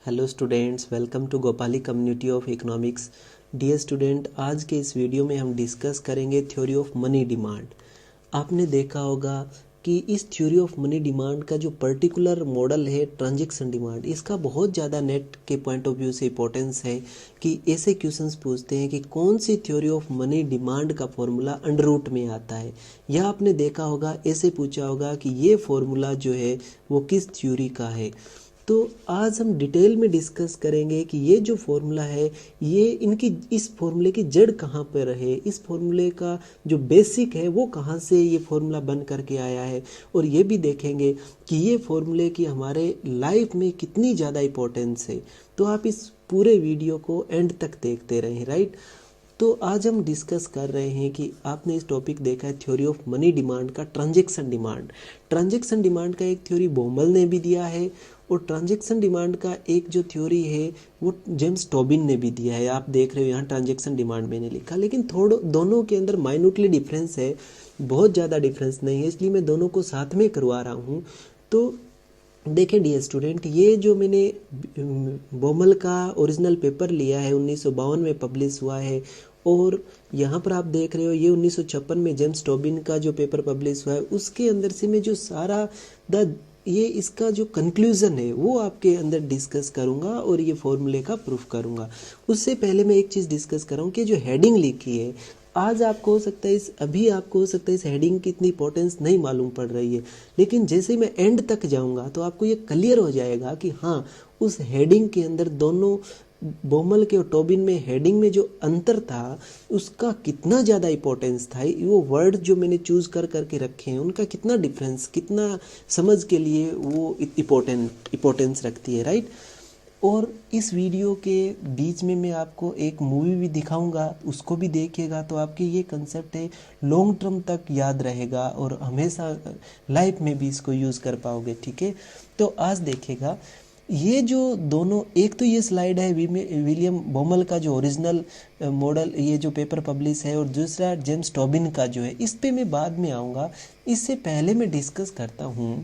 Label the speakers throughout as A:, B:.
A: Hello students, welcome to Gopali community of economics. Dear student, आज के इस वीडियो में हम डिस्कस करेंगे थ्योरी ऑफ मनी डिमांड। आपने देखा होगा कि इस थ्योरी ऑफ मनी डिमांड का जो पर्टिकुलर मॉडल है ट्रांजैक्शन डिमांड, इसका बहुत ज़्यादा नेट के पॉइंट ऑफ व्यू से इंपॉर्टेंस है कि ऐसे क्वेश्चंस पूछते हैं कि कौन सी थ्योरी ऑफ मनी डिमांड का फॉर्मूला अंडर रूट में आता है, या आपने देखा होगा ऐसे पूछा होगा कि ये फॉर्मूला जो है वो किस थ्योरी का है। तो आज हम डिटेल में डिस्कस करेंगे कि ये जो फॉर्मूला है, ये इनकी इस फॉर्मूले की जड़ कहाँ पर है, इस फॉर्मूले का जो बेसिक है वो कहाँ से ये फॉर्मूला बन करके आया है, और ये भी देखेंगे कि ये फॉर्मूले की हमारे लाइफ में कितनी ज़्यादा इम्पोर्टेंस है। तो आप इस पूरे वीडियो को एंड तक देखते रहें, राइट। तो आज हम डिस्कस कर रहे हैं कि आपने इस टॉपिक देखा है थ्योरी ऑफ मनी डिमांड का ट्रांजैक्शन डिमांड। ट्रांजैक्शन डिमांड का एक थ्योरी बोमल ने भी दिया है, और ट्रांजैक्शन डिमांड का एक जो थ्योरी है वो जेम्स टोबिन ने भी दिया है। आप देख रहे हो यहाँ ट्रांजैक्शन डिमांड मैंने लिखा, लेकिन थोड़ा दोनों के अंदर माइन्यूटली डिफरेंस है, बहुत ज़्यादा डिफरेंस नहीं है, इसलिए मैं दोनों को साथ में करवा रहा हूँ। तो देखें डियर स्टूडेंट, ये जो मैंने बोमल का ओरिजिनल पेपर लिया है 1952 में पब्लिश हुआ है, और यहाँ पर आप देख रहे हो ये 1956 में जेम्स टोबिन का जो पेपर पब्लिश हुआ है, उसके अंदर से मैं जो सारा ये इसका जो कंक्लूजन है वो आपके अंदर डिस्कस करूँगा और ये फॉर्मूले का प्रूफ करूँगा। उससे पहले मैं एक चीज़ डिस्कस कर रहा हूँ कि जो हेडिंग लिखी है, आज आपको हो सकता है अभी आपको हो सकता है इस हेडिंग की इतनी इंपॉर्टेंस नहीं मालूम पड़ रही है, लेकिन जैसे मैं एंड तक जाऊंगा तो आपको ये क्लियर हो जाएगा कि हाँ, उस हेडिंग के अंदर दोनों बोमल के और टोबिन में हेडिंग में जो अंतर था उसका कितना ज़्यादा इंपॉर्टेंस था, वो वर्ड जो मैंने चूज़ कर करके रखे हैं उनका कितना डिफरेंस, कितना समझ के लिए वो इम्पोर्टेंस रखती है, राइट। और इस वीडियो के बीच में मैं आपको एक मूवी भी दिखाऊंगा, उसको भी देखिएगा तो आपके ये कंसेप्ट है लॉन्ग टर्म तक याद रहेगा और हमेशा लाइफ में भी इसको यूज़ कर पाओगे, ठीक है। तो आज देखिएगा ये जो दोनों, एक तो ये स्लाइड है विलियम बोमल का जो ओरिजिनल मॉडल ये जो पेपर पब्लिश है, और दूसरा जेम्स टोबिन का जो है, इस पे मैं बाद में आऊँगा। इससे पहले मैं डिस्कस करता हूँ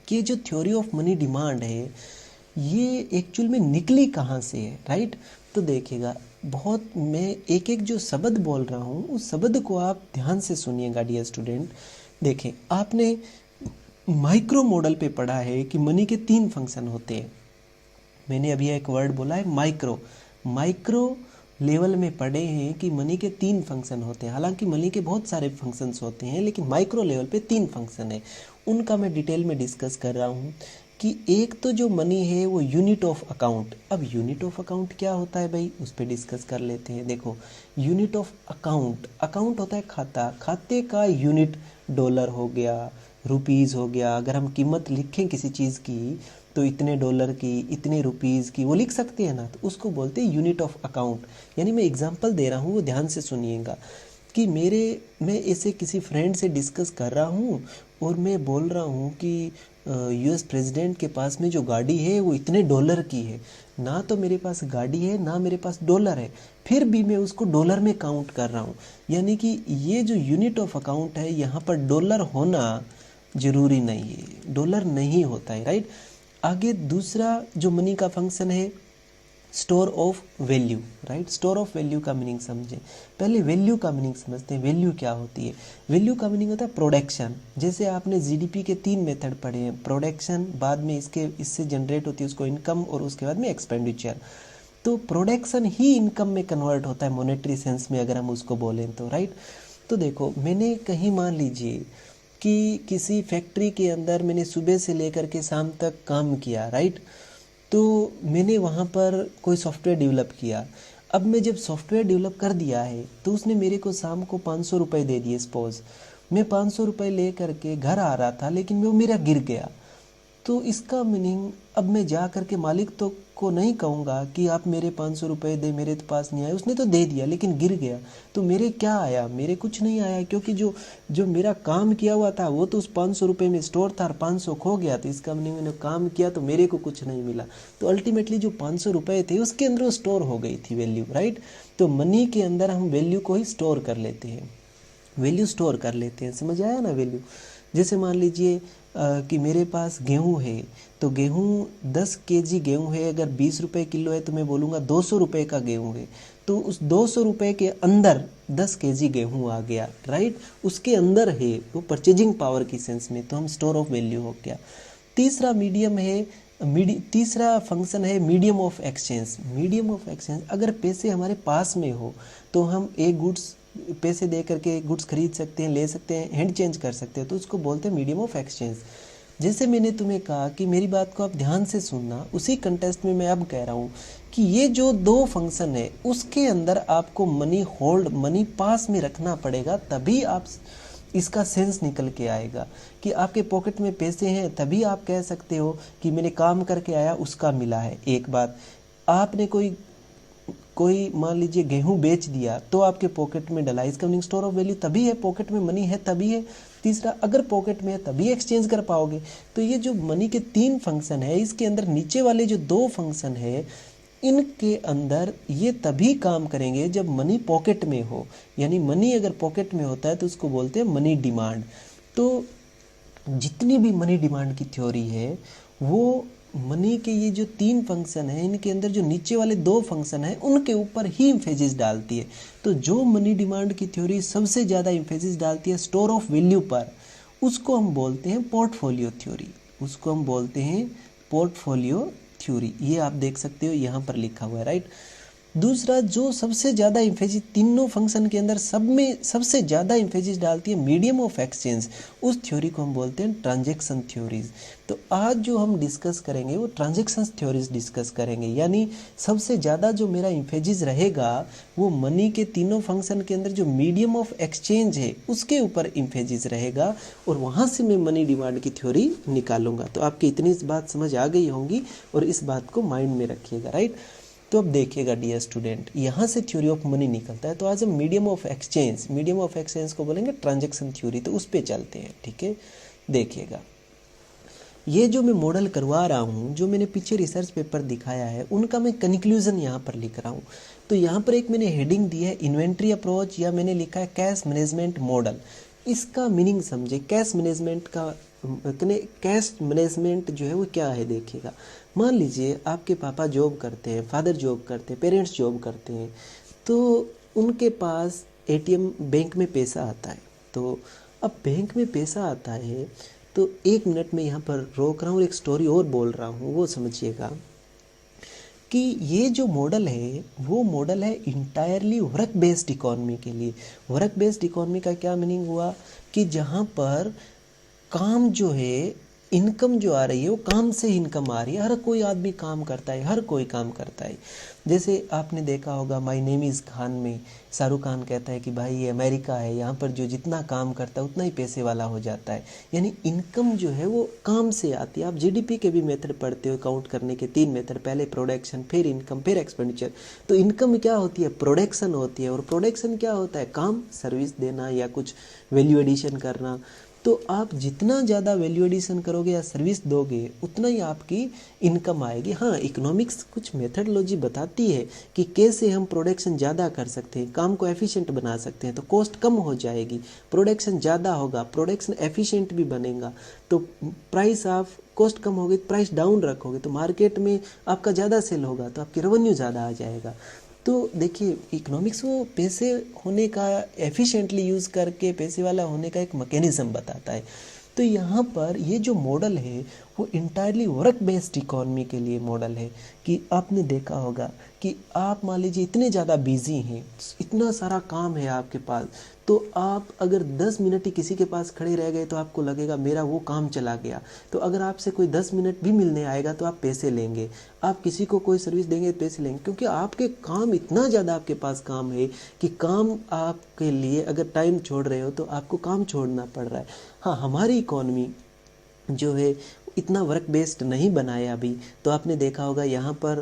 A: कि जो थ्योरी ऑफ मनी डिमांड है ये एक्चुअल में निकली कहाँ से है, राइट। तो देखिएगा, बहुत मैं एक एक जो शब्द बोल रहा हूँ उस शब्द को आप ध्यान से सुनिएगा डियर स्टूडेंट। देखें, आपने माइक्रो मॉडल पे पढ़ा है कि मनी के 3 फंक्शन होते हैं। मैंने अभी एक वर्ड बोला है माइक्रो। माइक्रो लेवल में पढ़े हैं कि मनी के 3 फंक्शन होते हैं। हालांकि मनी के बहुत सारे फंक्शंस होते हैं, लेकिन माइक्रो लेवल पे 3 फंक्शन है, उनका मैं डिटेल में डिस्कस कर रहा हूँ। कि एक तो जो मनी है वो यूनिट ऑफ अकाउंट। अब यूनिट ऑफ अकाउंट क्या होता है भाई, उस पर डिस्कस कर लेते हैं। देखो, यूनिट ऑफ अकाउंट, अकाउंट होता है खाता, खाते का यूनिट डॉलर हो गया, रुपीज़ हो गया। अगर हम कीमत लिखें किसी चीज़ की तो इतने डॉलर की, इतने रुपीज़ की, वो लिख सकते हैं ना, तो उसको बोलते हैं यूनिट ऑफ अकाउंट। यानी मैं एग्जांपल दे रहा हूँ, वो ध्यान से सुनिएगा कि मैं ऐसे किसी फ्रेंड से डिस्कस कर रहा हूँ और मैं बोल रहा हूँ कि यूएस प्रेसिडेंट के पास में जो गाड़ी है वो इतने डॉलर की है। ना तो मेरे पास गाड़ी है ना मेरे पास डॉलर है, फिर भी मैं उसको डॉलर में काउंट कर रहा हूँ। यानी कि ये जो यूनिट ऑफ अकाउंट है, यहाँ पर डॉलर होना जरूरी नहीं है, डॉलर नहीं होता है, राइट। आगे दूसरा जो मनी का फंक्शन है store of value, right. Store of value का मीनिंग समझें। पहले वैल्यू का मीनिंग समझते हैं। वैल्यू क्या होती है? वैल्यू का मीनिंग होता है प्रोडक्शन। जैसे आपने जीडीपी के 3 मेथड पढ़े हैं, प्रोडक्शन, बाद में इससे जनरेट होती है उसको इनकम, और उसके बाद में एक्सपेंडिचर। तो प्रोडक्शन ही इनकम में कन्वर्ट होता है मॉनेटरी सेंस में, अगर हम उसको बोलें तो, राइट। तो देखो, मैंने कहीं मान लीजिए कि किसी फैक्ट्री के अंदर मैंने सुबह से लेकर के शाम तक काम किया, राइट। तो मैंने वहाँ पर कोई सॉफ्टवेयर डेवलप किया। अब मैं जब सॉफ्टवेयर डेवलप कर दिया है तो उसने मेरे को शाम को 500 रुपये दे दिए। सपोज मैं 500 रुपये ले करके घर आ रहा था, लेकिन वो मेरा गिर गया। तो इसका मीनिंग, अब मैं जा करके मालिक तो को नहीं कहूँगा कि आप मेरे 500 रुपये दे, मेरे तो पास नहीं आए। उसने तो दे दिया लेकिन गिर गया, तो मेरे क्या आया? मेरे कुछ नहीं आया, क्योंकि जो मेरा काम किया हुआ था वो तो उस 500 रुपये में स्टोर था और 500 खो गया। तो इसका मीनिंग मैंने काम किया तो मेरे को कुछ नहीं मिला। तो अल्टीमेटली जो 500 रुपये थे उसके अंदर वो स्टोर हो गई थी वैल्यू, राइट। तो मनी के अंदर हम वैल्यू को ही स्टोर कर लेते हैं, वैल्यू स्टोर कर लेते हैं। समझ आया ना वैल्यू? जैसे मान लीजिए कि मेरे पास गेहूँ है, तो गेहूँ 10 केजी गेहूँ है, अगर 20 रुपये किलो है तो मैं बोलूँगा 200 रुपये का गेहूँ है। तो उस 200 रुपये के अंदर 10 केजी गेहूँ आ गया, राइट, उसके अंदर है वो परचेजिंग पावर की सेंस में, तो हम स्टोर ऑफ वैल्यू हो गया। तीसरा मीडियम है तीसरा फंक्शन है medium of exchange. Medium of exchange, अगर पैसे हमारे पास में हो तो हम एक गुड्स पैसे दे करके गुड्स खरीद सकते हैं, ले सकते हैं, हैंड चेंज कर सकते हैं, तो उसको बोलते हैं मीडियम ऑफ एक्सचेंज। जैसे मैंने तुम्हें कहा कि मेरी बात को आप ध्यान से सुनना, उसी कंटेक्स्ट में मैं अब कह रहा हूँ कि ये जो दो फंक्शन है उसके अंदर आपको मनी होल्ड, मनी पास में रखना पड़ेगा, तभी आप इसका सेंस निकल के आएगा। कि आपके पॉकेट में पैसे हैं तभी आप कह सकते हो कि मैंने काम करके आया उसका मिला है। एक बात, आपने कोई मान लीजिए गेहूं बेच दिया तो आपके पॉकेट में डला, इसका मीनिंग स्टोर ऑफ वैल्यू तभी है, पॉकेट में मनी है तभी है। तीसरा, अगर पॉकेट में है तभी एक्सचेंज कर पाओगे। तो ये जो मनी के 3 फंक्शन है, इसके अंदर नीचे वाले जो 2 फंक्शन है, इनके अंदर ये तभी काम करेंगे जब मनी पॉकेट में हो। यानी मनी अगर पॉकेट में होता है तो उसको बोलते हैं मनी डिमांड। तो जितनी भी मनी डिमांड की थ्योरी है वो मनी के ये जो 3 फंक्शन है, इनके अंदर जो नीचे वाले 2 फंक्शन है उनके ऊपर ही इम्फेसिस डालती है। तो जो मनी डिमांड की थ्योरी सबसे ज़्यादा इम्फेसिस डालती है स्टोर ऑफ वैल्यू पर, उसको हम बोलते हैं पोर्टफोलियो थ्योरी। उसको हम बोलते हैं पोर्टफोलियो थ्योरी। ये आप देख सकते हो यहाँ पर लिखा हुआ है, राइट। दूसरा, जो सबसे ज़्यादा इम्फेसिस तीनों फंक्शन के अंदर सब में सबसे ज़्यादा इम्फेसिस डालती है मीडियम ऑफ एक्सचेंज, उस थ्योरी को हम बोलते हैं ट्रांजैक्शन थ्योरीज। तो आज जो हम डिस्कस करेंगे वो ट्रांजैक्शन थ्योरीज डिस्कस करेंगे। यानी सबसे ज़्यादा जो मेरा इम्फेसिस रहेगा वो मनी के तीनों फंक्शन के अंदर जो मीडियम ऑफ एक्सचेंज है उसके ऊपर इम्फेसिस रहेगा, और वहाँ से मैं मनी डिमांड की थ्योरी निकालूंगा। तो आपकी इतनी इस बात समझ आ गई होंगी और इस बात को माइंड में रखिएगा, राइट। तो अब देखिएगा डियर स्टूडेंट, यहाँ से थ्योरी ऑफ मनी निकलता है। तो आज हम मीडियम ऑफ एक्सचेंज को बोलेंगे ट्रांजैक्शन थ्योरी। तो उस पे चलते हैं, ठीक है। देखिएगा, ये जो मैं मॉडल करवा रहा हूँ, जो मैंने पीछे रिसर्च पेपर दिखाया है, उनका मैं कंक्लूजन यहाँ पर लिख रहा हूँ। तो यहाँ पर एक मैंने हेडिंग दी है इन्वेंट्री अप्रोच, या मैंने लिखा है कैश मैनेजमेंट मॉडल। इसका मीनिंग समझे, कैश मैनेजमेंट जो है वो क्या है। देखिएगा, मान लीजिए आपके पापा जॉब करते हैं, फादर जॉब करते हैं, पेरेंट्स जॉब करते हैं, तो उनके पास एटीएम बैंक में पैसा आता है। तो अब बैंक में पैसा आता है तो 1 मिनट में यहाँ पर रोक रहा हूँ और एक स्टोरी और बोल रहा हूँ, वो समझिएगा कि ये जो मॉडल है वो मॉडल है इंटायरली वर्क बेस्ड इकोनॉमी के लिए। वर्क बेस्ड इकोनॉमी का क्या मीनिंग हुआ कि जहाँ पर काम जो है, इनकम जो आ रही है वो काम से इनकम आ रही है। हर कोई आदमी काम करता है, हर कोई काम करता है। जैसे आपने देखा होगा माय नेम इज़ खान में शाहरुख खान कहता है कि भाई ये अमेरिका है, यहाँ पर जो जितना काम करता है उतना ही पैसे वाला हो जाता है। यानी इनकम जो है वो काम से आती है। आप जीडीपी के भी मेथड पढ़ते हो, काउंट करने के 3 मेथड, पहले प्रोडक्शन, फिर इनकम, फिर एक्सपेंडिचर। तो इनकम क्या होती है, प्रोडक्शन होती है, और प्रोडक्शन क्या होता है, काम, सर्विस देना या कुछ वैल्यू एडिशन करना। तो आप जितना ज़्यादा वैल्यू एडिशन करोगे या सर्विस दोगे उतना ही आपकी इनकम आएगी। हाँ, इकोनॉमिक्स कुछ मेथडोलॉजी बताती है कि कैसे हम प्रोडक्शन ज़्यादा कर सकते हैं, काम को एफिशिएंट बना सकते हैं, तो कॉस्ट कम हो जाएगी, प्रोडक्शन ज़्यादा होगा, प्रोडक्शन एफिशिएंट भी बनेगा, तो प्राइस आप कॉस्ट कम होगी, प्राइस डाउन रखोगे तो मार्केट में आपका ज़्यादा सेल होगा, तो आपकी रेवेन्यू ज़्यादा आ जाएगा। तो देखिए, इकोनॉमिक्स वो पैसे होने का एफिशिएंटली यूज़ करके पैसे वाला होने का एक मैकेनिज्म बताता है। तो यहाँ पर ये जो मॉडल है वो इंटायरली वर्क बेस्ड इकोनॉमी के लिए मॉडल है। कि आपने देखा होगा कि आप मान लीजिए इतने ज़्यादा बिजी हैं, इतना सारा काम है आपके पास, तो आप अगर 10 मिनट ही किसी के पास खड़े रह गए तो आपको लगेगा मेरा वो काम चला गया। तो अगर आपसे कोई 10 मिनट भी मिलने आएगा तो आप पैसे लेंगे, आप किसी को कोई सर्विस देंगे तो पैसे लेंगे, क्योंकि आपके काम इतना ज़्यादा आपके पास काम है कि काम आपके लिए अगर टाइम छोड़ रहे हो तो आपको काम छोड़ना पड़ रहा है। हाँ, हमारी इकोनॉमी जो है इतना वर्क बेस्ड नहीं बनाया अभी। तो आपने देखा होगा यहाँ पर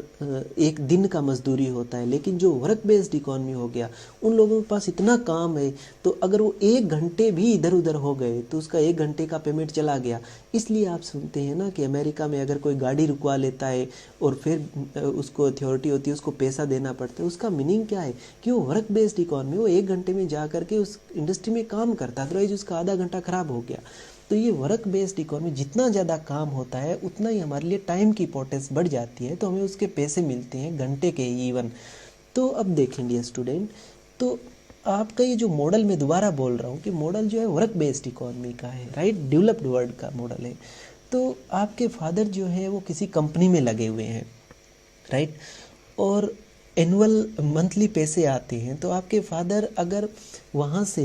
A: एक दिन का मजदूरी होता है, लेकिन जो वर्क बेस्ड इकोनॉमी हो गया उन लोगों के पास इतना काम है, तो अगर वो 1 घंटे भी इधर उधर हो गए तो उसका 1 घंटे का पेमेंट चला गया। इसलिए आप सुनते हैं ना कि अमेरिका में अगर कोई गाड़ी रुकवा लेता है और फिर उसको अथॉरिटी होती है, उसको पैसा देना पड़ता है। उसका मीनिंग क्या है कि वो वर्क बेस्ड इकोनॉमी, वो 1 घंटे में जा करके उस इंडस्ट्री में काम करता, अदरवाइज उसका आधा घंटा खराब हो गया। तो ये वर्क बेस्ड इकोनॉमी, जितना ज़्यादा काम होता है उतना ही हमारे लिए टाइम की इंपॉर्टेंस बढ़ जाती है, तो हमें उसके पैसे मिलते हैं घंटे के इवन। तो अब देखेंगे स्टूडेंट, तो आपका ये जो मॉडल मैं दोबारा बोल रहा हूँ कि मॉडल जो है वर्क बेस्ड इकोनॉमी का है, राइट, डेवलप्ड वर्ल्ड का मॉडल है। तो आपके फादर जो है वो किसी कंपनी में लगे हुए हैं, राइट, और एनुअल मंथली पैसे आते हैं। तो आपके फादर अगर वहाँ से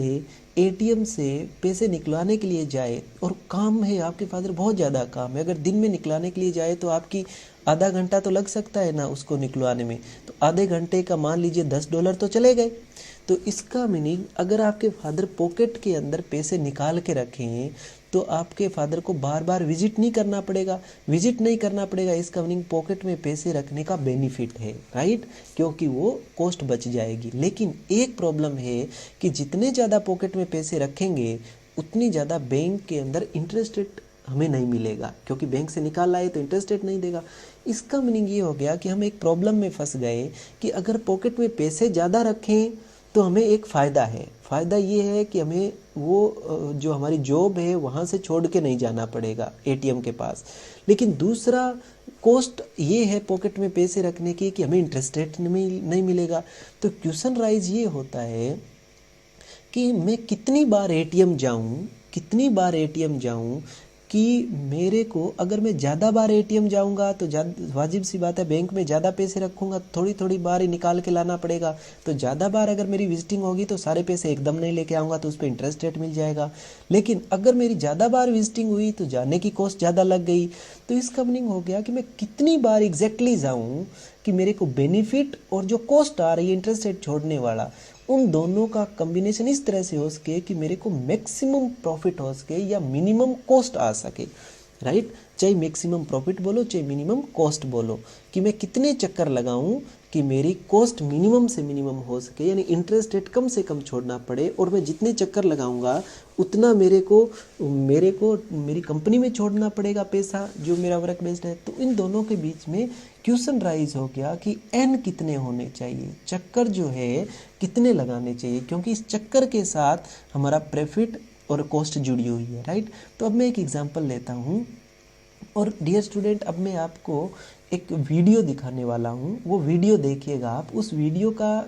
A: एटीएम से पैसे निकलवाने के लिए जाए, और काम है आपके फादर, बहुत ज़्यादा काम है, अगर दिन में निकलाने के लिए जाए तो आपकी आधा घंटा तो लग सकता है ना उसको निकलवाने में, तो आधे घंटे का मान लीजिए $10 तो चले गए। तो इसका मीनिंग, अगर आपके फादर पॉकेट के अंदर पैसे निकाल के रखें तो आपके फादर को बार बार विजिट नहीं करना पड़ेगा, इसका मीनिंग पॉकेट में पैसे रखने का बेनिफिट है, राइट, क्योंकि वो कॉस्ट बच जाएगी। लेकिन एक प्रॉब्लम है कि जितने ज़्यादा पॉकेट में पैसे रखेंगे उतनी ज़्यादा बैंक के अंदर इंटरेस्ट रेट हमें नहीं मिलेगा, क्योंकि बैंक से निकाल लाए तो इंटरेस्ट रेट नहीं देगा। इसका मीनिंग ये हो गया कि हम एक प्रॉब्लम में फंस गए कि अगर पॉकेट में पैसे ज़्यादा रखें तो हमें एक फ़ायदा है, फ़ायदा ये है कि हमें वो जो हमारी जॉब है वहाँ से छोड़ के नहीं जाना पड़ेगा एटीएम के पास। लेकिन दूसरा कॉस्ट ये है पॉकेट में पैसे रखने की कि हमें इंटरेस्ट रेट नहीं मिलेगा। तो क्वेश्चन राइज ये होता है कि मैं कितनी बार एटीएम जाऊँ कि मेरे को, अगर मैं ज़्यादा बार एटीएम जाऊंगा तो वाजिब सी बात है बैंक में ज़्यादा पैसे रखूंगा, थोड़ी थोड़ी बार ही निकाल के लाना पड़ेगा। तो ज़्यादा बार अगर मेरी विजिटिंग होगी तो सारे पैसे एकदम नहीं लेके आऊँगा, तो उस पर इंटरेस्ट रेट मिल जाएगा। लेकिन अगर मेरी ज़्यादा बार विजिटिंग हुई तो जाने की कॉस्ट ज़्यादा लग गई। तो इसका मीनिंग हो गया कि मैं कितनी बार एग्जैक्टली जाऊँ कि मेरे को बेनिफिट और जो कॉस्ट आ रही है इंटरेस्ट रेट छोड़ने वाला, उन दोनों का कॉम्बिनेशन इस तरह से हो सके कि मेरे को मैक्सिमम प्रॉफिट हो सके या मिनिमम कॉस्ट आ सके, राइट, चाहे मैक्सिमम प्रॉफिट बोलो चाहे मिनिमम कॉस्ट बोलो, कि मैं कितने चक्कर लगाऊं कि मेरी कॉस्ट मिनिमम से मिनिमम हो सके, यानी इंटरेस्ट रेट कम से कम छोड़ना पड़े, और मैं जितने चक्कर लगाऊंगा उतना मेरे को मेरी कंपनी में छोड़ना पड़ेगा पैसा जो मेरा वर्क बेस्ड है। तो इन दोनों के बीच में क्वेश्चन राइज हो गया कि एन कितने होने चाहिए, चक्कर जो है कितने लगाने चाहिए, क्योंकि इस चक्कर के साथ हमारा प्रॉफिट और कॉस्ट जुड़ी हुई है, राइट। तो अब मैं एक एग्जांपल लेता हूँ, और डियर स्टूडेंट अब मैं आपको एक वीडियो दिखाने वाला हूँ, वो वीडियो देखिएगा आप। उस वीडियो का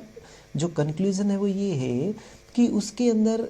A: जो कंक्लूजन है वो ये है कि उसके अंदर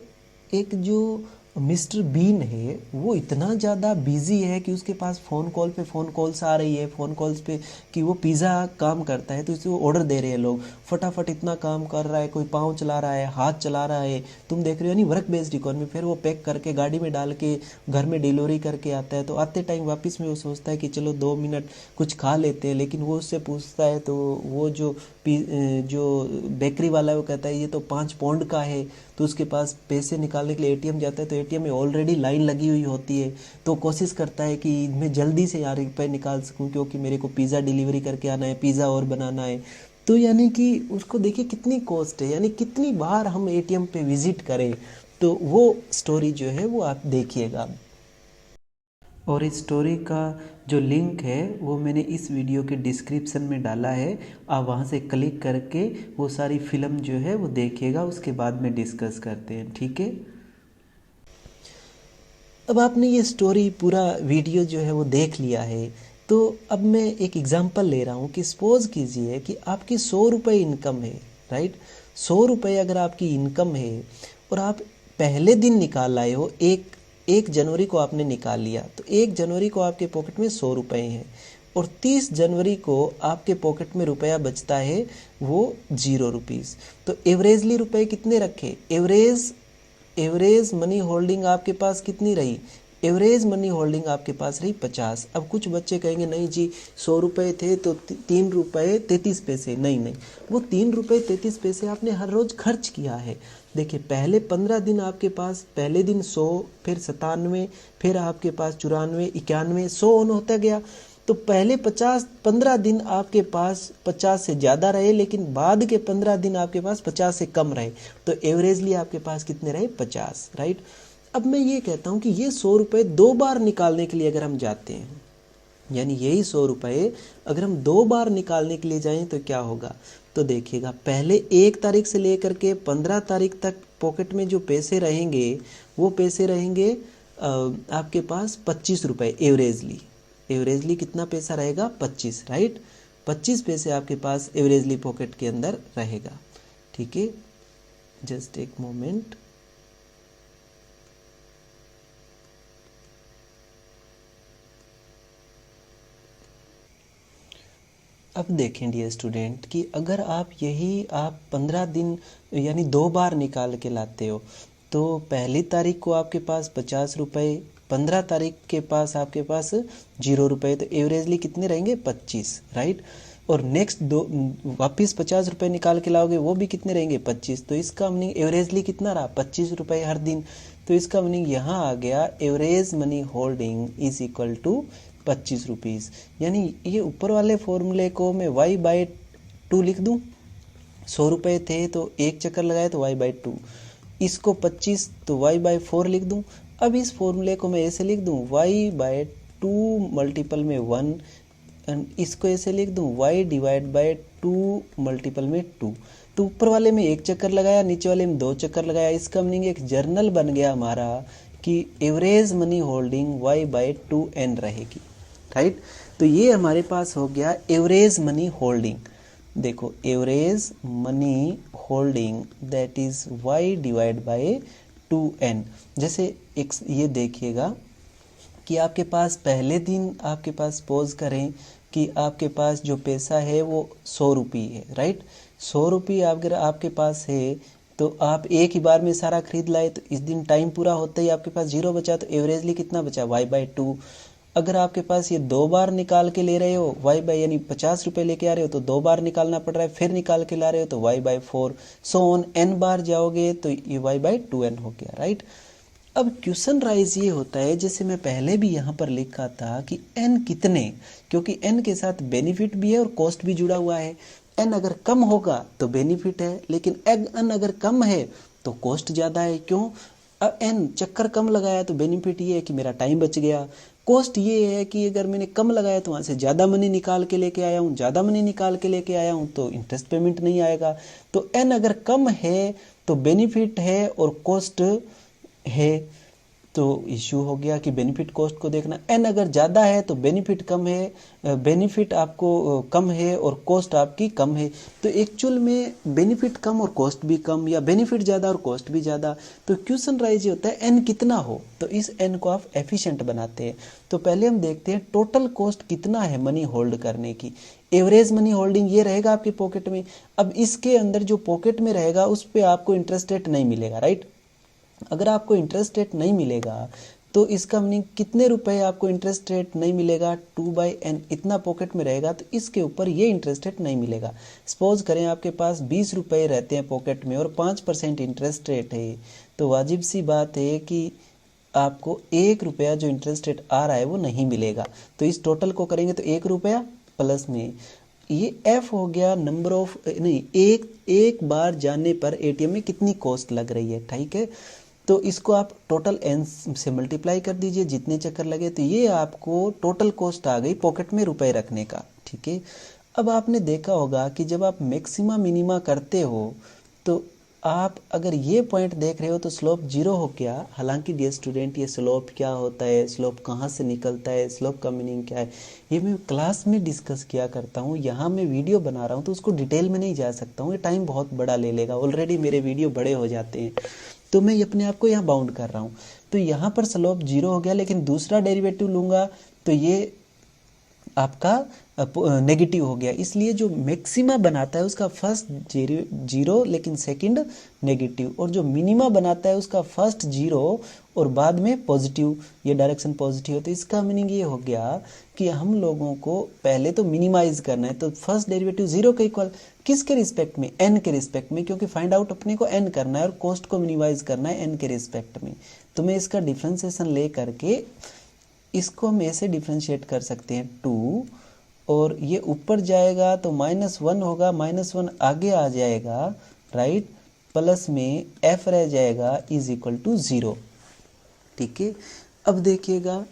A: एक जो मिस्टर बीन है वो इतना ज़्यादा बिजी है कि उसके पास फ़ोन कॉल्स आ रही है, फ़ोन कॉल्स पे कि वो पिज़्ज़ा काम करता है तो इसे वो ऑर्डर दे रहे हैं लोग, फटाफट इतना काम कर रहा है, कोई पाँव चला रहा है, हाथ चला रहा है, तुम देख रहे हो, यानी वर्क बेस्ड इकोनॉमी। फिर वो पैक करके गाड़ी में डाल के घर में डिलीवरी करके आता है, तो आते टाइम वापस में वो सोचता है कि चलो 2 मिनट कुछ खा लेते हैं, लेकिन वो उससे पूछता है तो वो जो बेकरी वाला है वो कहता है ये तो 5 पाउंड का है। तो उसके पास पैसे निकालने के लिए एटीएम जाता है, तो एटीएम में ऑलरेडी लाइन लगी हुई होती है, तो कोशिश करता है कि मैं जल्दी से यार रुपये निकाल सकूं क्योंकि मेरे को पिज़्ज़ा डिलीवरी करके आना है, पिज़्ज़ा और बनाना है। तो यानी कि उसको देखिए कितनी कॉस्ट है, यानी कितनी बार हम एटीएम पे विजिट करें। तो वो स्टोरी जो है वो आप देखिएगा, और इस स्टोरी का जो लिंक है वो मैंने इस वीडियो के डिस्क्रिप्शन में डाला है, आप वहाँ से क्लिक करके वो सारी फिल्म जो है वो देखिएगा, उसके बाद में डिस्कस करते हैं, ठीक है। अब आपने ये स्टोरी पूरा वीडियो जो है वो देख लिया है, तो अब मैं एक एग्जांपल ले रहा हूँ कि सपोज कीजिए कि आपकी 100 रुपये इनकम है, राइट, 100 रुपये अगर आपकी इनकम है और आप पहले दिन निकाल आए हो, 1 जनवरी को आपने निकाल लिया, तो 1 जनवरी को आपके पॉकेट में 100 रुपये हैं, और 30 जनवरी को आपके पॉकेट में रुपया बचता है वो 0 रुपीज़। तो एवरेजली रुपए कितने रखे, एवरेज मनी होल्डिंग आपके पास कितनी रही, एवरेज मनी होल्डिंग आपके पास रही 50। अब कुछ बच्चे कहेंगे नहीं जी 100 रुपये थे तो 3 रुपये 33 पैसे, नहीं, वो 3 रुपये 33 पैसे आपने हर रोज़ खर्च किया है। देखिए पहले 15 दिन आपके पास, पहले दिन 100, फिर 97, फिर आपके पास 94, 91, 100 ऑन होता गया। तो पहले 15 दिन आपके पास 50 से ज़्यादा रहे, लेकिन बाद के 15 दिन आपके पास 50 से कम रहे, तो एवरेजली आपके पास कितने रहे, 50, राइट। अब मैं ये कहता हूँ कि ये 100 रुपये 2 बार निकालने के लिए अगर हम जाते हैं, यानी यही 100 रुपये अगर हम 2 बार निकालने के लिए जाएं तो क्या होगा, तो देखिएगा पहले 1 तारीख से लेकर के 15 तारीख तक पॉकेट में जो पैसे रहेंगे वो पैसे रहेंगे आपके पास 25 रुपये एवरेजली कितना पैसा रहेगा 25, राइट। 25 पैसे आपके पास एवरेजली पॉकेट के अंदर रहेगा, ठीक है। जस्ट एक मोमेंट। अब देखें डियर स्टूडेंट कि अगर आप 15 दिन यानी 2 बार निकाल के लाते हो तो पहली तारीख को आपके पास 50 रुपये, 15 तारीख के पास आपके पास 0 रुपये, तो एवरेजली कितने रहेंगे 25, राइट। और नेक्स्ट वापिस 50 रुपये निकाल के लाओगे वो भी कितने रहेंगे 25, तो इसका मीनिंग एवरेजली कितना रहा 25 रुपये हर दिन। तो इसका मीनिंग यहाँ आ गया average money holding is equal to 25 rupees. यानी ये ऊपर वाले फॉर्मूले को मैं y/2 लिख दूँ। 100 रुपये थे तो एक चक्कर लगाए तो y/2, इसको 25 तो y/4 लिख दूँ। अब इस फॉर्मूले को मैं ऐसे लिख दूँ y/2 मल्टीपल में 1, एंड इसको ऐसे लिख दूँ y/2 मल्टीपल में 2। तो ऊपर वाले में एक चक्कर लगाया, नीचे वाले में 2 चक्कर लगाया। इसका मीनिंग एक जर्नल बन गया हमारा कि एवरेज मनी होल्डिंग y/2n रहेगी, राइट। तो ये हमारे पास हो गया एवरेज मनी होल्डिंग। देखो average money holding that is y/2n। जैसे एक ये देखिएगा कि आपके पास पहले दिन आपके पास सपोज करें कि आपके पास जो पैसा है वो 100 रुपये है, राइट। 100 रुपये अगर आपके पास है तो आप एक ही बार में सारा खरीद लाए, तो इस दिन टाइम पूरा होते ही आपके पास 0 बचा, तो एवरेजली कितना बचा y/2। अगर आपके पास ये 2 बार निकाल के ले रहे हो यानी 50 रुपये लेके आ रहे हो तो 2 बार निकालना पड़ रहा है, फिर निकाल के ला रहे हो तो y/4, सो ऑन n बार जाओगे तो ये y/2n हो गया, राइट। अब क्वेश्चन राइज ये होता है, जैसे मैं पहले भी यहाँ पर लिखा था कि n कितने, क्योंकि n के साथ बेनिफिट भी है और कॉस्ट भी जुड़ा हुआ है। n अगर कम होगा तो बेनिफिट है, लेकिन n अगर कम है तो कॉस्ट ज़्यादा है। क्यों? अब n चक्कर कम लगाया तो बेनिफिट ये है कि मेरा टाइम बच गया। कॉस्ट ये है कि अगर मैंने कम लगाया तो वहाँ से ज़्यादा मनी निकाल के लेके आया हूँ, ज़्यादा मनी निकाल के लेके आया हूँ तो इंटरेस्ट पेमेंट नहीं आएगा। तो n अगर कम है तो बेनिफिट है और कॉस्ट है, तो इश्यू हो गया कि बेनिफिट कॉस्ट को देखना। n अगर ज़्यादा है तो बेनिफिट कम है, बेनिफिट आपको कम है और कॉस्ट आपकी कम है। तो एक्चुअल में बेनिफिट कम और कॉस्ट भी कम, या बेनिफिट ज़्यादा और कॉस्ट भी ज़्यादा। तो क्वेश्चन राइज ये होता है n कितना हो, तो इस n को आप एफिशिएंट बनाते हैं। तो पहले हम देखते हैं टोटल कॉस्ट कितना है मनी होल्ड करने की। एवरेज मनी होल्डिंग ये रहेगा आपके पॉकेट में। अब इसके अंदर जो पॉकेट में रहेगा उस पर आपको इंटरेस्ट रेट नहीं मिलेगा, राइट। अगर आपको इंटरेस्ट रेट नहीं मिलेगा तो इसका मीनिंग कितने रुपए आपको इंटरेस्ट रेट नहीं मिलेगा, 2/n इतना पॉकेट में रहेगा, तो इसके ऊपर ये इंटरेस्ट रेट नहीं मिलेगा। सपोज करें आपके पास 20 रुपये रहते हैं पॉकेट में और 5% इंटरेस्ट रेट है, तो वाजिब सी बात है कि आपको 1 रुपया जो इंटरेस्ट रेट आ रहा है वो नहीं मिलेगा। तो इस टोटल को करेंगे तो 1 रुपया प्लस में ये f हो गया नंबर ऑफ, नहीं, एक बार जाने पर एटीएम में कितनी कॉस्ट लग रही है, ठीक है। तो इसको आप टोटल n से मल्टीप्लाई कर दीजिए जितने चक्कर लगे, तो ये आपको टोटल कॉस्ट आ गई पॉकेट में रुपए रखने का, ठीक है। अब आपने देखा होगा कि जब आप मैक्सिमा मिनिमा करते हो तो आप अगर ये पॉइंट देख रहे हो तो स्लोप 0 हो गया। हालांकि डियर स्टूडेंट ये स्लोप क्या होता है, स्लोप कहाँ से निकलता है, स्लोप का मीनिंग क्या है, ये मैं क्लास में डिस्कस किया करता हूँ। यहाँ मैं वीडियो बना रहा हूँ तो उसको डिटेल में नहीं जा सकता हूँ, ये टाइम बहुत बड़ा ले लेगा। ऑलरेडी मेरे वीडियो बड़े हो जाते हैं तो मैं अपने आप को यहाँ बाउंड कर रहा हूँ। तो यहाँ पर स्लोप 0 हो गया, लेकिन दूसरा डेरिवेटिव लूँगा तो ये आपका नेगेटिव हो गया। इसलिए जो मैक्सिमा बनाता है उसका फर्स्ट 0 लेकिन सेकंड नेगेटिव, और जो मिनिमा बनाता है उसका फर्स्ट 0 और बाद में पॉजिटिव, ये डायरेक्शन पॉजिटिव है। तो इसका मीनिंग ये हो गया कि हम लोगों को पहले तो मिनिमाइज करना है, तो फर्स्ट डेरिवेटिव 0 के इक्वल किसके रिस्पेक्ट में, n के रिस्पेक्ट में, क्योंकि फाइंड आउट अपने को n करना है और कॉस्ट को मिनिमाइज करना है n के रिस्पेक्ट में। तो मैं इसका डिफ्रेंसिएशन ले करके इसको हम ऐसे डिफ्रेंशिएट कर सकते हैं 2, और ये ऊपर जाएगा तो -1 होगा, -1 आगे आ जाएगा, राइट, प्लस में f रह जाएगा इज इक्वल टू 0, ठीक है। अब देखिएगा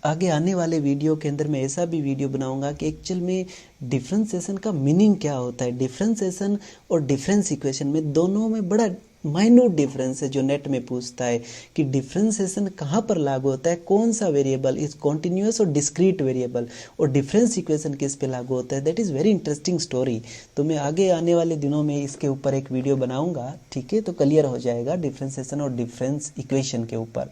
A: आगे आने वाले वीडियो के अंदर मैं ऐसा भी वीडियो बनाऊंगा कि एक्चुअल में डिफरेंशिएशन का मीनिंग क्या होता है। डिफरेंशिएशन और डिफरेंस इक्वेशन में दोनों में बड़ा माइन्यूट डिफरेंस है जो नेट में पूछता है कि डिफरेंशिएशन कहाँ पर लागू होता है, कौन सा वेरिएबल इज कॉन्टिन्यूअस और डिस्क्रीट वेरिएबल, और डिफरेंस इक्वेशन किस पे लागू होता है। That is very interesting story. तो मैं आगे आने वाले दिनों में इसके ऊपर एक वीडियो बनाऊंगा, ठीक है, तो क्लियर हो जाएगा डिफरेंशिएशन और डिफरेंस इक्वेशन के ऊपर।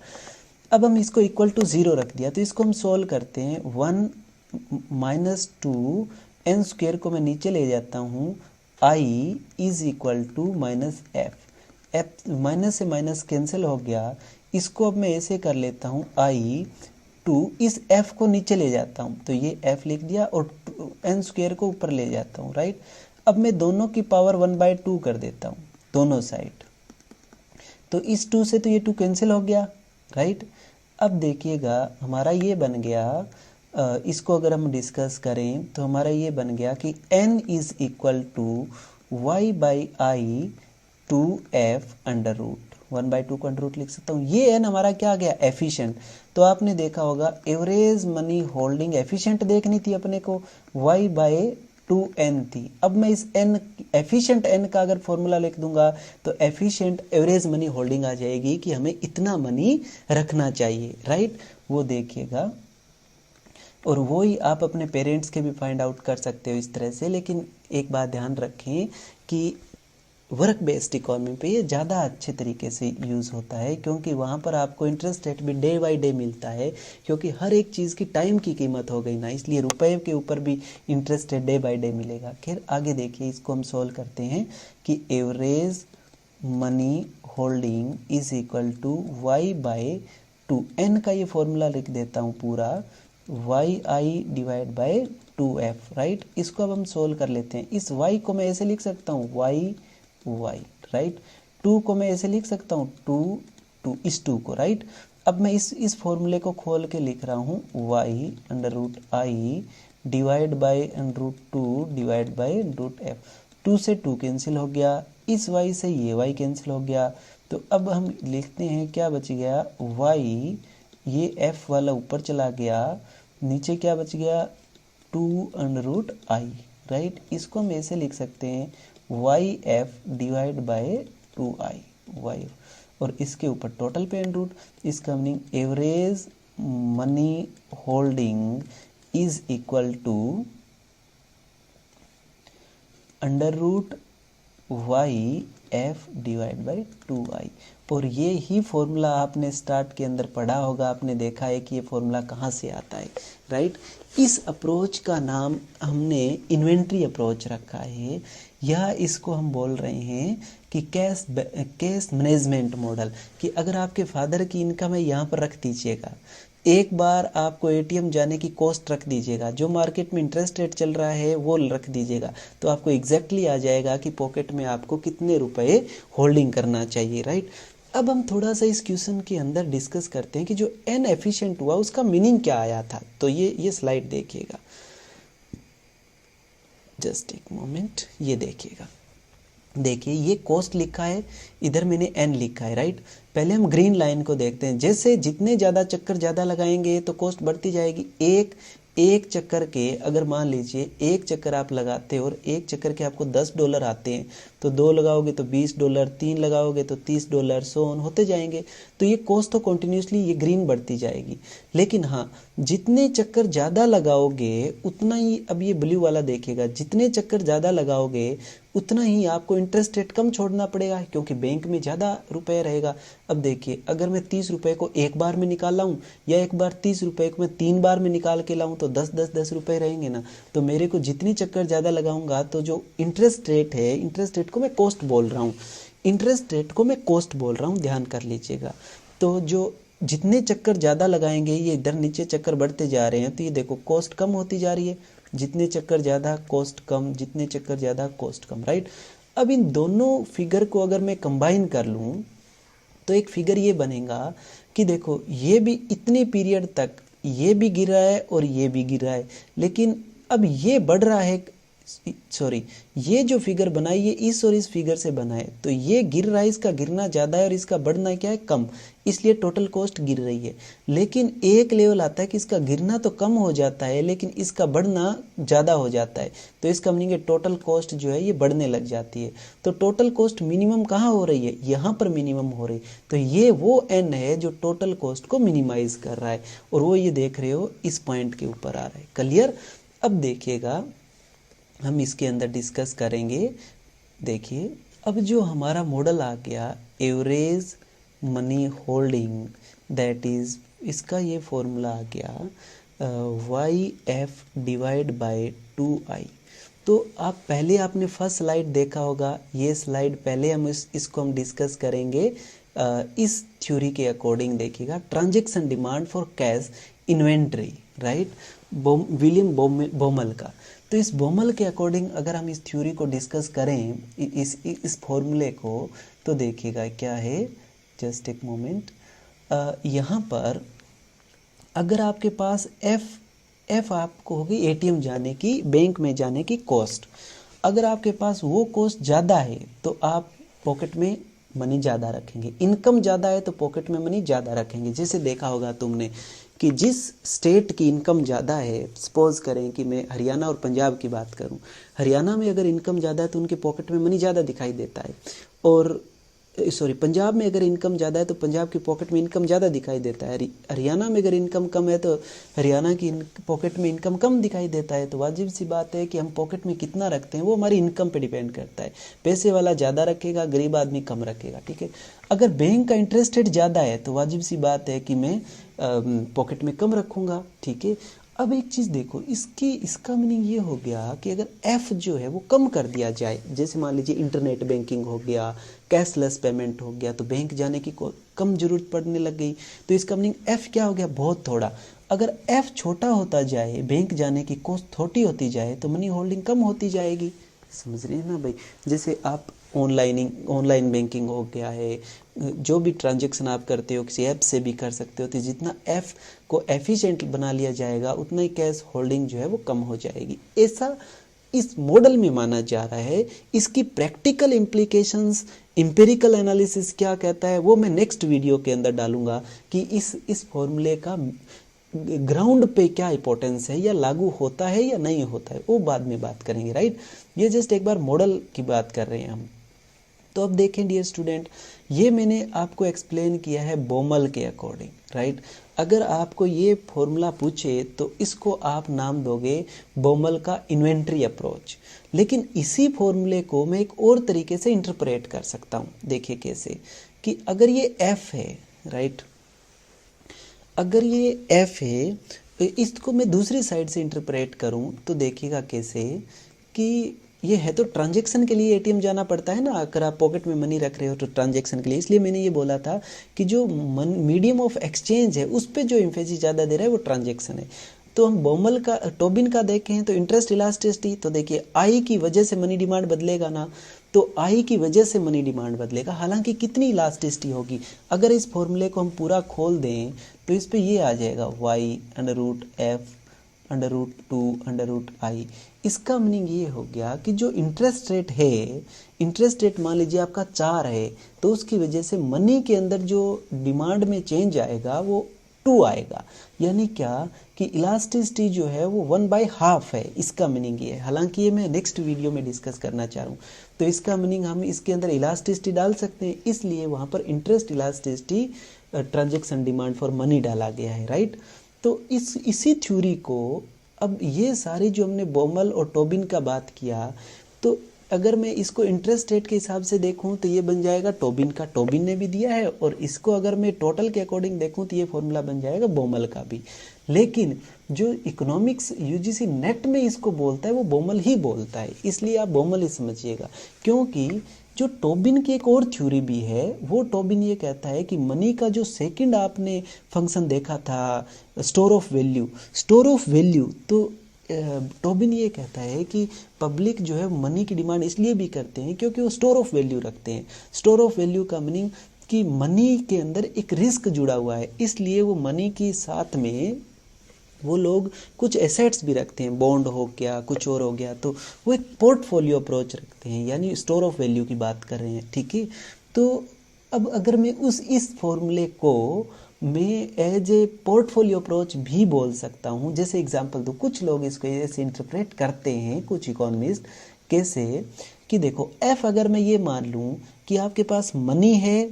A: अब हम इसको इक्वल टू 0 रख दिया, तो इसको हम सोल्व करते हैं। 1 - 2 n स्क्वेयर को मैं नीचे ले जाता हूँ, i is equal to -f। F minus से माइनस कैंसिल हो गया। इसको अब मैं ऐसे कर लेता हूँ, i टू इस f को नीचे ले जाता हूँ, तो ये f लिख दिया और n स्क्वेयर को ऊपर ले जाता हूँ, राइट। अब मैं दोनों की पावर 1/2 कर देता हूँ दोनों साइड, तो इस 2 से तो ये 2 कैंसिल हो गया, राइट। अब देखिएगा हमारा ये बन गया, इसको अगर हम डिस्कस करें तो हमारा ये बन गया कि n is equal to y/i 2f under root 1/2 को अंडर रूट लिख सकता हूँ। ये n हमारा क्या आ गया, एफिशिएंट। तो आपने देखा होगा एवरेज मनी होल्डिंग एफिशिएंट देखनी थी अपने को, y/2n थी। अब मैं इस n एफिशिएंट n का अगर फॉर्मूला लिख दूंगा तो एफिशिएंट एवरेज मनी होल्डिंग आ जाएगी कि हमें इतना मनी रखना चाहिए, राइट। वो देखिएगा, और वो ही आप अपने पेरेंट्स के भी फाइंड आउट कर सकते हो इस तरह से। लेकिन एक बात ध्यान रखें कि वर्क बेस्ड इकोनॉमी पे ये ज़्यादा अच्छे तरीके से यूज़ होता है, क्योंकि वहाँ पर आपको इंटरेस्ट रेट भी डे बाय डे मिलता है, क्योंकि हर एक चीज़ की टाइम की कीमत हो गई ना, इसलिए रुपए के ऊपर भी interest rate day by day मिलेगा। खैर आगे देखिए, इसको हम सॉल्व करते हैं कि average money holding is equal to y/2, n का ये फॉर्मूला लिख देता हूँ पूरा, yi/2f, राइट। इसको अब हम सोल्व कर लेते हैं। इस y को मैं ऐसे लिख सकता हूँ y, राइट। 2 को मैं ऐसे लिख सकता हूँ 2 इस 2 को, राइट। अब मैं इस फॉर्मूले को खोल के लिख रहा हूँ y/i divide by √2 divide by √f। 2 से 2 कैंसिल हो गया, इस y से ये y कैंसिल हो गया। तो अब हम लिखते हैं क्या बच गया, y, ये f वाला ऊपर चला गया, नीचे क्या बच गया 2√i, राइट। इसको हम ऐसे लिख सकते हैं yf divide by 2i, y, और इसके ऊपर टोटल पे रूट। इसका meaning average money holding is equal to √yf divide by 2i। और ये ही फॉर्मूला आपने स्टार्ट के अंदर पढ़ा होगा, आपने देखा है कि ये फॉर्मूला कहाँ से आता है, राइट। इस अप्रोच का नाम हमने इन्वेंट्री अप्रोच रखा है, या इसको हम बोल रहे हैं कि कैश मैनेजमेंट मॉडल। कि अगर आपके फादर की इनकम है यहाँ पर रख दीजिएगा, एक बार आपको एटीएम जाने की कॉस्ट रख दीजिएगा, जो मार्केट में इंटरेस्ट रेट चल रहा है वो रख दीजिएगा, तो आपको एग्जैक्टली आ जाएगा कि पॉकेट में आपको कितने रुपए होल्डिंग करना चाहिए, राइट। अब हम थोड़ा सा इस क्वेश्चन के अंदर डिस्कस करते हैं कि जो एन एफिशिएंट हुआ उसका मीनिंग क्या आया था। तो ये स्लाइड देखिएगा, जस्ट एक मोमेंट, ये देखिएगा। देखिए ये कॉस्ट लिखा है, इधर मैंने एन लिखा है, राइट। पहले हम ग्रीन लाइन को देखते हैं। जैसे जितने ज़्यादा चक्कर ज़्यादा लगाएंगे तो कॉस्ट बढ़ती जाएगी। एक चक्कर के, अगर मान लीजिए एक चक्कर आप लगाते हो और एक चक्कर के आपको $10 आते हैं, तो 2 लगाओगे तो $20, 3 लगाओगे तो $30, सो ऑन होते जाएंगे। तो ये कॉस्ट तो कंटिन्यूसली ये ग्रीन बढ़ती जाएगी। लेकिन हाँ, जितने चक्कर ज़्यादा लगाओगे उतना ही, अब ये ब्लू वाला देखिएगा, जितने चक्कर ज़्यादा लगाओगे उतना ही आपको इंटरेस्ट रेट कम छोड़ना पड़ेगा, क्योंकि बैंक में ज़्यादा रुपए रहेगा। अब देखिए, अगर मैं 30 रुपए को एक बार में निकाल लाऊं, या एक बार 30 रुपए को मैं 3 बार में निकाल के लाऊं, तो 10 रुपए रहेंगे ना। तो मेरे को जितनी चक्कर ज़्यादा लगाऊंगा, तो जो इंटरेस्ट रेट है, इंटरेस्ट रेट को मैं कॉस्ट बोल रहा हूँ, इंटरेस्ट रेट को मैं कॉस्ट बोल रहा हूँ, ध्यान कर लीजिएगा। तो जो जितने चक्कर ज़्यादा लगाएंगे, ये इधर नीचे चक्कर बढ़ते जा रहे हैं, तो ये देखो कॉस्ट कम होती जा रही है। जितने चक्कर ज़्यादा कॉस्ट कम, जितने चक्कर ज़्यादा कॉस्ट कम, राइट। अब इन दोनों फिगर को अगर मैं कंबाइन कर लूँ तो एक फिगर ये बनेगा कि देखो ये भी इतने पीरियड तक ये भी गिर रहा है और ये भी गिर रहा है, लेकिन अब ये बढ़ रहा है सॉरी, ये जो फिगर बनाई ये इस और इस फिगर से बना है, तो ये गिर रहा है, इसका गिरना ज़्यादा है और इसका बढ़ना क्या है, कम, इसलिए टोटल कॉस्ट गिर रही है। लेकिन एक लेवल आता है कि इसका गिरना तो कम हो जाता है लेकिन इसका बढ़ना ज़्यादा हो जाता है, तो इसका मीनिंग है टोटल कॉस्ट जो है ये बढ़ने लग जाती है। तो टोटल कॉस्ट मिनिमम कहाँ हो रही है, यहाँ पर मिनिमम हो रही है। तो ये वो एन है जो टोटल कॉस्ट को मिनिमाइज कर रहा है, और वो ये देख रहे हो इस पॉइंट के ऊपर आ रहा है। क्लियर? अब देखिएगा हम इसके अंदर डिस्कस करेंगे। देखिए अब जो हमारा मॉडल आ गया average money holding, that is इसका ये फॉर्मूला आ गया Y F divide by 2i। तो आप पहले आपने फर्स्ट स्लाइड देखा होगा, ये स्लाइड पहले हम इसको हम डिस्कस करेंगे इस थ्योरी के अकॉर्डिंग। देखिएगा transaction demand for cash inventory, right, William Baumol का। तो इस बोमल के अकॉर्डिंग अगर हम इस थ्योरी को डिस्कस करें, इस फॉर्मूले को, तो देखिएगा क्या है, जस्ट एक मोमेंट। यहाँ पर अगर आपके पास एफ आपको होगी एटीएम जाने की, बैंक में जाने की कॉस्ट। अगर आपके पास वो कॉस्ट ज़्यादा है तो आप पॉकेट में मनी ज़्यादा रखेंगे, इनकम ज़्यादा है तो पॉकेट में मनी ज़्यादा रखेंगे। जैसे देखा होगा तुमने कि जिस स्टेट की इनकम ज़्यादा है, सपोज करें कि मैं हरियाणा और पंजाब की बात करूं, हरियाणा में अगर इनकम ज़्यादा है तो उनके पॉकेट में मनी ज़्यादा दिखाई देता है, और सॉरी पंजाब में अगर इनकम ज़्यादा है तो पंजाब की पॉकेट में इनकम ज़्यादा दिखाई देता है। हरियाणा में अगर इनकम कम है तो हरियाणा की पॉकेट में इनकम कम दिखाई देता है। तो वाजिब सी बात है कि हम पॉकेट में कितना रखते हैं वो हमारी इनकम पे डिपेंड करता है। पैसे वाला ज़्यादा रखेगा, गरीब आदमी कम रखेगा, ठीक है। अगर बैंक का इंटरेस्ट रेट ज़्यादा है तो वाजिब सी बात है कि मैं पॉकेट में कम रखूँगा, ठीक है। अब एक चीज़ देखो, इसका मीनिंग ये हो गया कि अगर एफ जो है वो कम कर दिया जाए, जैसे मान लीजिए इंटरनेट बैंकिंग हो गया, कैशलेस पेमेंट हो गया, तो बैंक जाने की कम जरूरत पड़ने लग गई। तो इसका मीनिंग एफ क्या हो गया, बहुत थोड़ा। अगर एफ छोटा होता जाए, बैंक जाने की कॉस्ट छोटी होती जाए, तो मनी होल्डिंग कम होती जाएगी। समझ रहे हैं ना भाई? जैसे आप ऑनलाइन बैंकिंग हो गया है, जो भी ट्रांजैक्शन आप करते हो किसी ऐप से भी कर सकते हो, तो जितना एफ को एफिशिएंट बना लिया जाएगा उतना ही कैश होल्डिंग जो है वो कम हो जाएगी। ऐसा इस मॉडल में माना जा रहा है। इसकी प्रैक्टिकल इम्प्लीकेशंस, एम्पिरिकल एनालिसिस क्या कहता है वो मैं नेक्स्ट वीडियो के अंदर डालूंगा कि इस फॉर्मूले का ग्राउंड पे क्या इंपॉर्टेंस है, या लागू होता है या नहीं होता है, वो बाद में बात करेंगे, राइट। ये जस्ट एक बार मॉडल की बात कर रहे हैं हम। तो अब देखें डियर स्टूडेंट, ये मैंने आपको एक्सप्लेन किया है बोमल के अकॉर्डिंग, राइट। अगर आपको ये फॉर्मूला पूछे तो इसको आप नाम दोगे बोमल का इन्वेंट्री अप्रोच। लेकिन इसी फॉर्मूले को मैं एक और तरीके से इंटरप्रेट कर सकता हूँ। देखिए कैसे, कि अगर ये एफ है, राइट, अगर ये एफ है, इसको मैं दूसरी साइड से इंटरप्रेट करूँ तो देखिएगा कैसे, कि ये है तो ट्रांजैक्शन के लिए एटीएम जाना पड़ता है ना, अगर आप पॉकेट में मनी रख रहे हो तो ट्रांजैक्शन के लिए। इसलिए मैंने ये बोला था कि जो मीडियम ऑफ एक्सचेंज है उस पर जो एम्फेसिस ज़्यादा दे रहा है वो ट्रांजैक्शन है। तो हम बोमल का, टोबिन का देखें तो इंटरेस्ट इलास्टिसिटी, तो देखिए आई की वजह से मनी डिमांड बदलेगा ना, तो आई की वजह से मनी डिमांड बदलेगा। हालांकि कितनी इलास्टिसिटी होगी, अगर इस फॉर्मूले को हम पूरा खोल दें तो इस पर ये आ जाएगा वाई √f√2√i। इसका मीनिंग ये हो गया कि जो इंटरेस्ट रेट है, इंटरेस्ट रेट मान लीजिए आपका 4 है, तो उसकी वजह से मनी के अंदर जो डिमांड में चेंज आएगा वो 2 आएगा। यानी क्या कि इलास्टिसिटी जो है वो 1/2 है। इसका मीनिंग ये है। हालांकि ये मैं नेक्स्ट वीडियो में डिस्कस करना चाह रहा हूँ। तो इसका मीनिंग हम इसके अंदर इलास्टिसिटी डाल सकते हैं, इसलिए वहाँ पर interest elasticity transaction demand for money डाला गया है, राइट। तो इसी थ्योरी को, अब ये सारी जो हमने बोमल और टोबिन का बात किया, तो अगर मैं इसको इंटरेस्ट रेट के हिसाब से देखूं तो ये बन जाएगा टोबिन का, टोबिन ने भी दिया है, और इसको अगर मैं टोटल के अकॉर्डिंग देखूं तो ये फॉर्मूला बन जाएगा बोमल का भी। लेकिन जो इकोनॉमिक्स यूजीसी नेट में इसको बोलता है वो बोमल ही बोलता है, इसलिए आप बोमल ही समझिएगा। क्योंकि जो टोबिन की एक और थ्योरी भी है, वो टोबिन ये कहता है कि मनी का जो सेकंड आपने फंक्शन देखा था स्टोर ऑफ वैल्यू, तो टोबिन ये कहता है कि पब्लिक जो है मनी की डिमांड इसलिए भी करते हैं क्योंकि वो स्टोर ऑफ वैल्यू रखते हैं। स्टोर ऑफ वैल्यू का मीनिंग कि मनी के अंदर एक रिस्क जुड़ा हुआ है, इसलिए वो मनी के साथ में वो लोग कुछ एसेट्स भी रखते हैं, बॉन्ड हो गया, कुछ और हो गया, तो वो एक पोर्टफोलियो अप्रोच रखते हैं, यानी स्टोर ऑफ वैल्यू की बात कर रहे हैं, ठीक है। तो अब अगर मैं इस फॉर्मूले को मैं एज ए पोर्टफोलियो अप्रोच भी बोल सकता हूँ। जैसे एग्जांपल दो, कुछ लोग इसको ऐसे इंटरप्रेट करते हैं, कुछ इकोनॉमिस्ट, कैसे कि देखो एफ अगर मैं ये मान लूँ कि आपके पास मनी है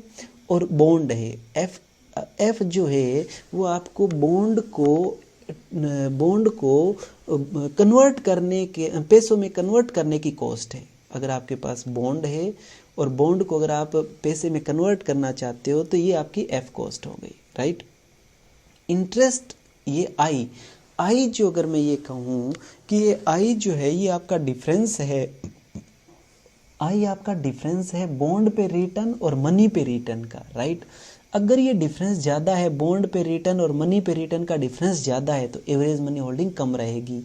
A: और बॉन्ड है, एफ जो है वो आपको बॉन्ड को कन्वर्ट करने के, पैसों में कन्वर्ट करने की कॉस्ट है। अगर आपके पास बॉन्ड है और बॉन्ड को अगर आप पैसे में कन्वर्ट करना चाहते हो तो ये आपकी एफ कॉस्ट हो गई, राइट। इंटरेस्ट ये आई जो अगर मैं ये कहूँ कि ये आई जो है ये आपका डिफरेंस है, आई आपका डिफरेंस है बॉन्ड पे रिटर्न और मनी पे रिटर्न का, राइट। अगर ये डिफरेंस ज़्यादा है, बॉन्ड पे रिटर्न और मनी पे रिटर्न का डिफरेंस ज़्यादा है, तो एवरेज मनी होल्डिंग कम रहेगी।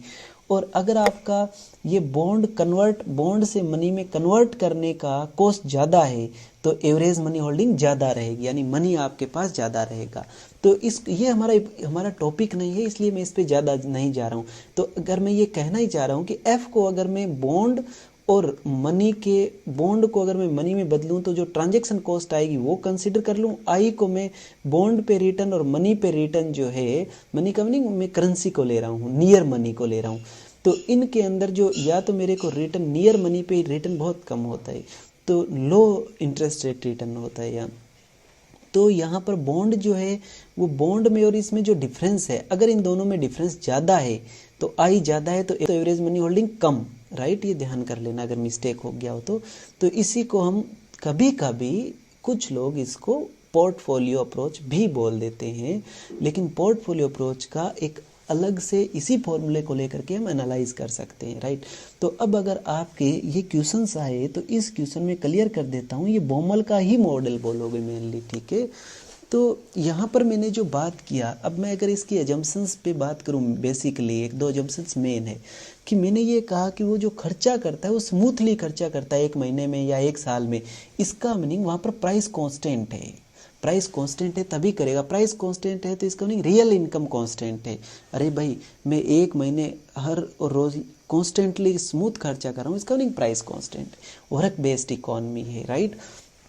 A: और अगर आपका ये बॉन्ड से मनी में कन्वर्ट करने का कॉस्ट ज़्यादा है, तो एवरेज मनी होल्डिंग ज़्यादा रहेगी, यानी मनी आपके पास ज़्यादा रहेगा। तो ये हमारा टॉपिक नहीं है, इसलिए मैं इस पर ज़्यादा नहीं जा रहा हूँ। तो अगर मैं ये कहना ही चाह रहा हूँ कि एफ को अगर मैं बॉन्ड को अगर मैं मनी में बदलूं तो जो ट्रांजैक्शन कॉस्ट आएगी वो कंसिडर कर लूं। आई को मैं बॉन्ड पे रिटर्न और मनी पे रिटर्न जो है, मनी का मीनिंग मैं करेंसी को ले रहा हूँ, नियर मनी को ले रहा हूँ, तो इनके अंदर जो या तो मेरे को रिटर्न नियर मनी पे रिटर्न बहुत कम होता है, तो लो इंटरेस्ट रेट रिटर्न होता है तो यहाँ पर बॉन्ड जो है वो बॉन्ड में और इसमें जो डिफरेंस है, अगर इन दोनों में डिफरेंस ज़्यादा है तो आई ज़्यादा है तो एवरेज मनी होल्डिंग कम, राइट। ये ध्यान कर लेना अगर मिस्टेक हो गया हो तो इसी को हम कभी कभी कुछ लोग इसको पोर्टफोलियो अप्रोच भी बोल देते हैं, लेकिन पोर्टफोलियो अप्रोच का एक अलग से इसी फॉर्मूले को लेकर के हम एनालाइज कर सकते हैं, राइट। तो अब अगर आपके ये क्वेश्चंस आए तो इस क्वेश्चन में क्लियर कर देता हूँ, ये बॉमल का ही मॉडल बोलोगे मेनली, ठीक है। तो यहाँ पर मैंने जो बात किया, अब मैं अगर इसकी एजम्पशंस पे बात करूँ, बेसिकली एक दो एजम्पशंस मेन है कि मैंने ये कहा कि वो जो खर्चा करता है वो स्मूथली खर्चा करता है 1 महीने में या 1 साल में, इसका मीनिंग वहाँ पर प्राइस कांस्टेंट है। प्राइस कांस्टेंट है तभी करेगा, प्राइस कांस्टेंट है तो इसका मीनिंग रियल इनकम कांस्टेंट है। अरे भाई मैं 1 महीने हर रोज कॉन्स्टेंटली स्मूथ खर्चा कर रहा हूँ, इसका meaning price constant, work based economy है, राइट।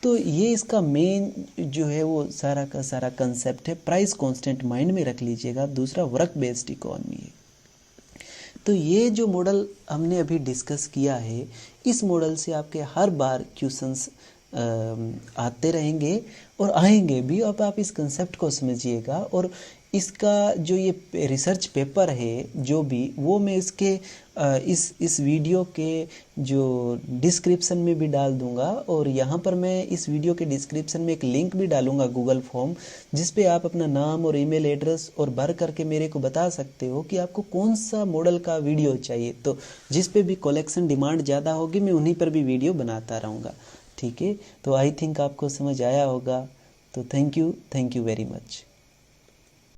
A: तो ये इसका मेन जो है वो सारा का सारा कंसेप्ट है, प्राइस कांस्टेंट माइंड में रख लीजिएगा। दूसरा वर्क बेस्ड इकोनॉमी है। तो ये जो मॉडल हमने अभी डिस्कस किया है, इस मॉडल से आपके हर बार क्वेश्चंस आते रहेंगे और आएंगे भी। अब आप इस कंसेप्ट को समझिएगा और इसका जो ये रिसर्च पेपर है जो भी, वो मैं इसके इस वीडियो के जो डिस्क्रिप्शन में भी डाल दूंगा, और यहाँ पर मैं इस वीडियो के डिस्क्रिप्शन में एक लिंक भी डालूंगा गूगल फॉर्म, जिस पे आप अपना नाम और ईमेल एड्रेस और भर करके मेरे को बता सकते हो कि आपको कौन सा मॉडल का वीडियो चाहिए। तो जिस पे भी कलेक्शन डिमांड ज़्यादा होगी मैं उन्हीं पर भी वीडियो बनाता रहूँगा, ठीक है। तो आई थिंक आपको समझ आया होगा। तो थैंक यू वेरी मच।